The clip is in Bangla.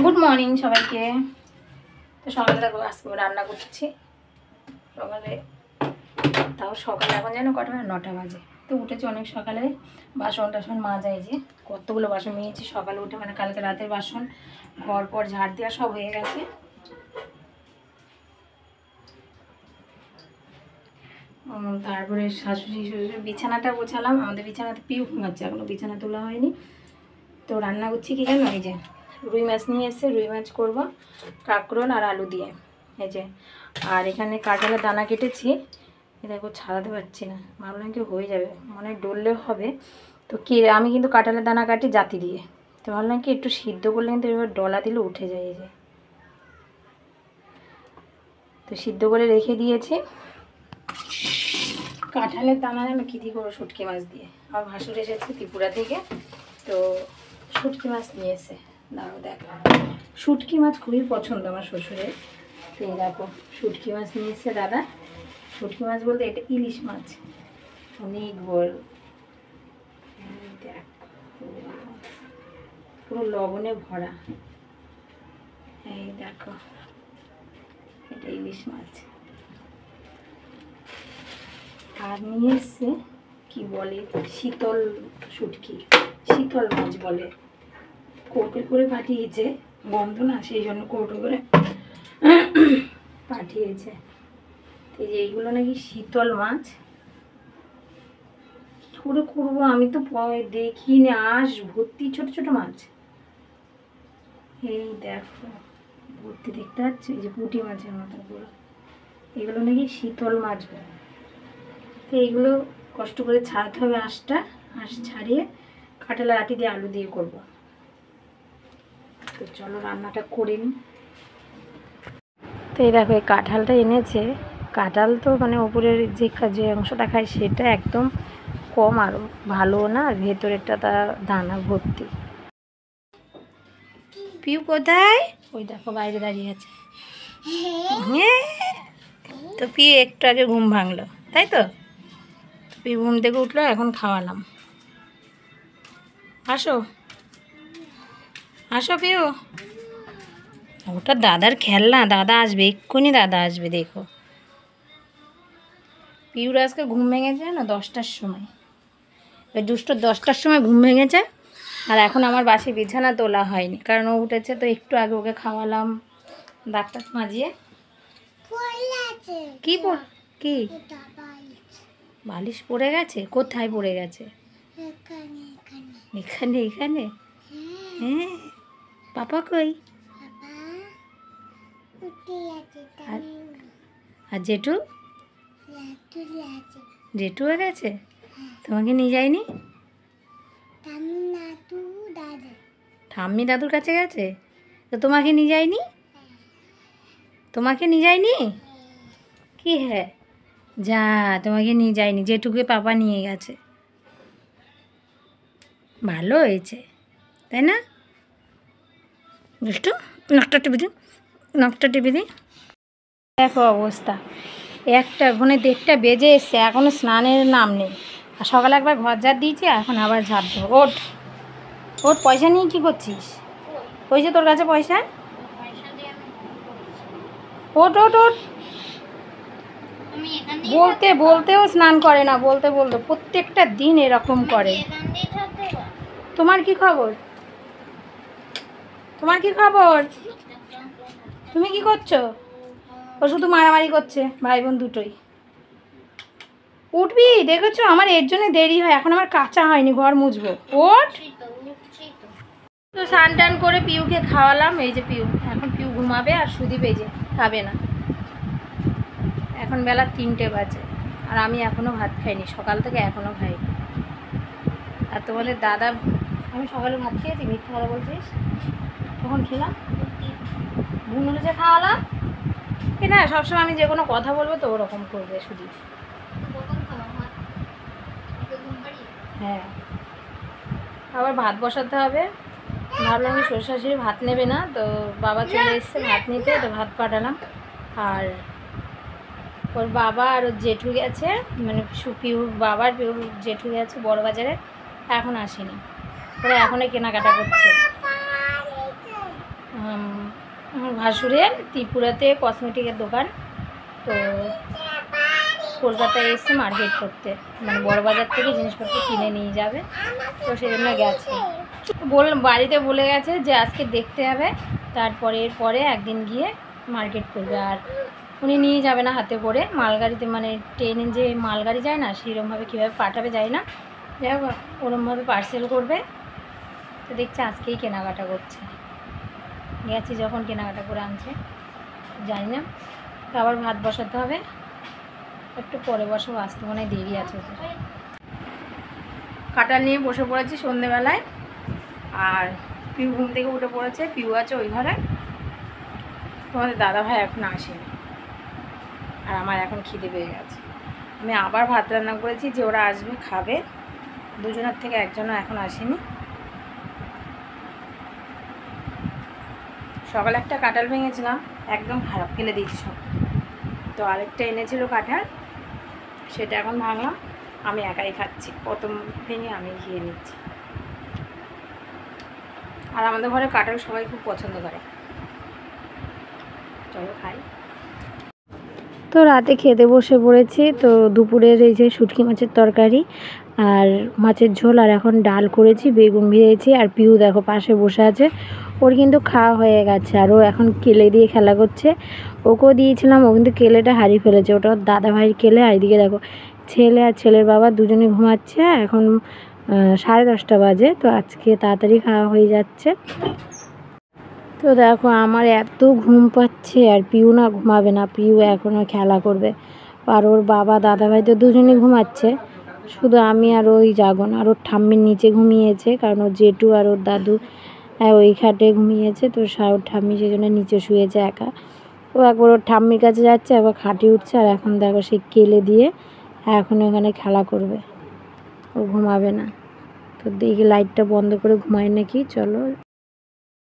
গুড মর্নিং সবাইকে। তো সকালে দেখো আজকে রান্না করছি। সকালে এখন যেন কটা 9টা বাজে। তো উঠেছি অনেক সকালে, বাসন টাসন মাজা, এই যে কতগুলো বাসন নিয়েছি সকালে উঠে, মানে কালকে রাতের বাসন, ঘর পর ঝাড় দেওয়া সব হয়ে গেছে। তারপরে শাশুড়ি শ্বশুর বিছানাটা গোছালাম। আমাদের বিছানাতে পিউ ঘুমাচ্ছে, এখনো বিছানা তোলা হয়নি। তো রান্না করছি কি জানো, এই যে রুই মাছ নিয়ে এসে রুই মাছ করবো কাঁকরোল আর আলু দিয়ে, এই যে। আর এখানে কাঁঠালের দানা কেটেছি, দেখো ছাড়াতে পারছি না, ভাবলাম কি হয়ে যাবে, মনে ডললে হবে। তো কি আমি কিন্তু কাঁঠালের দানা কাটি জাতি দিয়ে, তো ভাবলাম কি একটু সিদ্ধ করলে কিন্তু এবার ডলা দিলে উঠে যায়, এই যে। তো সিদ্ধ করে রেখে দিয়েছি। কাঁঠালের দানা যেন কী দিয়ে করবো, শুটকি মাছ দিয়ে। আমার ভাসুর এসেছে ত্রিপুরা থেকে, তো শুটকি মাছ নিয়ে এসে দাঁড়ো দেখ, শুটকি মাছ খুবই পছন্দ আমার শ্বশুরের। তো দেখো শুটকি মাছ নিয়ে এসে দাদা, শুটকি মাছ বলতে এটা ইলিশ মাছ, অনেক বড়, দেখ পুরো লবণে ভরা, এই দেখো এটা ইলিশ মাছ। আর নিয়ে এসছে কি বলে, শীতল শুটকি, শীতল মাছ বলে, কৌটো করে পাঠিয়েছে, গন্ধ না সেই জন্য কৌটো করে পাঠিয়েছে। এই যে এইগুলো নাকি শীতল মাছ, কী করে করবো আমি তো দেখিনি, আঁশ ভর্তি ছোট ছোট মাছ, এই দেখো ভর্তি, দেখতে পাচ্ছি এই যে পুঁটি মাছের মতো গুলো, এগুলো নাকি শীতল মাছ। তো এইগুলো কষ্ট করে ছাড়াতে হবে, আঁশ ছাড়িয়ে কাঁঠালের আটি দিয়ে আলু দিয়ে করব। তো চলো রান্নাটা করে নিই। তো এই দেখো এই কাঁঠালটা এনেছে, কাঁঠাল তো মানে ওপরের যে অংশটা খায় সেটা একদম কম, আরও ভালো না, আর ভেতরেরটা তার দানা ভর্তি। পিউ কোথায়, ওই দেখো বাইরে দাঁড়িয়ে আছে। তো পিউ একটু আগে ঘুম ভাঙলো, তাই তো পিউ ঘুম থেকে উঠলো, এখন খাওয়ালাম। আসো আসো পিউ, ওটা দাদার খেলনা, দাদা আসবে এক্ষুনি, দাদা আসবে দেখো। পিউর আজকে ঘুম ভেঙেছে না 10টার সময়, ওই দুষ্ট 10টার সময় ঘুম ভেঙেছে। আর এখন আমার বাসি বিছানা তোলা হয়নি, কারণ ও উঠেছে তো একটু আগে ওকে খাওয়ালাম ডাক্তার মাজিয়ে। কি কি বালিশ পড়ে গেছে, কোথায় পড়ে গেছে? এখানে এখানে, হ্যাঁ। পাপা কই? আর জেঠু, জেঠুও গেছে, তোমাকে নিয়ে যায়নি? ঠাম্মি দাদুর কাছে গেছে, তো তোমাকে নিয়ে যায়নি? তোমাকে নিয়ে যায়নি কি? হ্যাঁ যা, তোমাকে নিয়ে যায়নি, জেঠুকে পাপা নিয়ে গেছে, ভালো হয়েছে তাই না? দুষ্টু, নখটা টিপে দিই, নখটা টিপে দিই। দেখো অবস্থা, 1:30 বেজে এসছে, এখনও স্নানের নাম নেই। আর সকালে একবার ঘর ঝাড় দিয়েছি, এখন আবার ঝাড় দেবো। ওঠ ওঠ, পয়সা নিয়ে কী করছিস? ওই যে তোর কাছে পয়সা, ওঠ ওঠ ওঠ। বলতেও স্নান করে না, বলতে প্রত্যেকটা দিন এরকম করে। তোমার কি খবর, তোমার কি খবর? তুমি কি করছো? ও শুধু মারামারি করছে, ভাই বোন দুটোই। উঠবি, দেখেছো আমার এর জন্য দেরি হয়, এখন আমার কাঁচা হয়নি, ঘর মুছবো। ওঠ। তো স্নান টান করে পিউকে খাওয়ালাম, এই যে পিউ, এখন পিউ ঘুমাবে, আর সুদীপ এই যে খাবে না। এখন বেলা 3টে বাজে, আর আমি এখনও ভাত খাইনি, সকাল থেকে এখনও খাইনি। আর তোমাদের দাদা, আমি সকালে ভাত খেয়েছি, মিথ্যা কথা বলছিস? তখন খেলাম, বুনুরে খাওয়ালাম কি না, সবসময় আমি যে কোনো কথা বলবো তো ওরকম করবে সুদীপ। হ্যাঁ, আবার ভাত বসাতে হবে, ভাবলাম আমি শ্বশুর শাশুড়ি ভাত নেবে না, তো বাবা চলে এসছে ভাত নিতে, তো ভাত পাঠালাম। আর ওর বাবা আর ওর জেঠু গেছে, মানে পিউর বাবার পিউর জেঠু গেছে বড় বাজারে, এখন আসেনি, ওরা এখনই কেনাকাটা করছে। আমার ভাসুরের ত্রিপুরাতে কসমেটিকের দোকান, তো কলকাতায় এসে মার্কেট করতে, মানে বড় বাজার থেকে জিনিসপত্র কিনে নিয়ে যাবে, তো সেই জন্য গেছে। বাড়িতে বলে গেছে যে আজকে দেখতে হবে, তারপরে এরপরে একদিন গিয়ে মার্কেট করবে। আর উনি নিয়ে যাবে না হাতে করে, মালগাড়িতে, মানে ট্রেনে যে মালগাড়ি যায় না সেরকমভাবে কীভাবে পাঠাবে যায় না, যাই হোক ওরমভাবে পার্সেল করবে। তো দেখছি আজকেই কেনাকাটা করছে, গেছি যখন কেনাকাটা করে আনছে, জানি না। তো আবার ভাত বসাতে হবে, একটু পরে বসাবো, আসতে মনে হয় দেরি আছে। কাঁঠাল নিয়ে বসে পড়েছি সন্ধেবেলায়, আর পিউ ঘুম থেকে উঠে পড়েছে, পিউ আছে ওই ঘরে। তোমাদের দাদাভাই এখন আসেনি, আর আমার এখন খিদে পেয়ে গেছে। আমি আবার ভাত রান্না করেছি যে ওরা আসবে খাবে, দুজনের থেকে একজনও এখন আসেনি। সকালে একটা কাঁঠাল ভেঙেছিলাম, একদম খারাপ, ফেলে দিয়েছি সব। তো আরেকটা এনেছিল কাঁঠাল, সেটা এখন ভাঙলাম, আমি একাই খাচ্ছি, প্রথম ভেঙে আমি খেয়ে নিচ্ছি। আর আমাদের ঘরে কাঁঠাল সবাই খুব পছন্দ করে। চলো খাই। তো রাতে খেতে বসে পড়েছি। তো দুপুরের এই যে শুটকি মাছের তরকারি আর মাছের ঝোল, আর এখন ডাল করেছি, বেগুন ভেজেছি। আর পিউ দেখো পাশে বসে আছে, ওর কিন্তু খাওয়া হয়ে গেছে, আর ও এখন কেলে দিয়ে খেলা করছে। ওকেও দিয়েছিলাম, ও কিন্তু কেলেটা হারিয়ে ফেলেছে, ওটা ওর দাদাভাইয়ের কেলে। আর এদিকে দেখো ছেলে আর ছেলের বাবা দুজনে ঘুমাচ্ছে, এখন 10:30 বাজে। তো আজকে তাড়াতাড়ি খাওয়া হয়ে যাচ্ছে। তো দেখো আমার এত ঘুম পাচ্ছে, আর পিউ না ঘুমাবে না, পিউ এখনও খেলা করবে। আর ওর বাবা দাদাভাই তো দুজনেই ঘুমাচ্ছে, শুধু আমি আর ওই যাবো না। আর ওর ঠাম্মির নিচে ঘুমিয়েছে, কারণ ওর জেঠু আর ওর দাদু ওই খাটে ঘুমিয়েছে, তো ওর ঠাম্মি সেজন্য নিচে শুয়েছে একা। ও একবার ওর ঠাম্মির কাছে যাচ্ছে, একবার খাটে উঠছে, আর এখন দেখো সে কেলে দিয়ে এখন ওখানে খেলা করবে, ও ঘুমাবে না। তো দেখি লাইটটা বন্ধ করে ঘুমায় নাকি, চলো।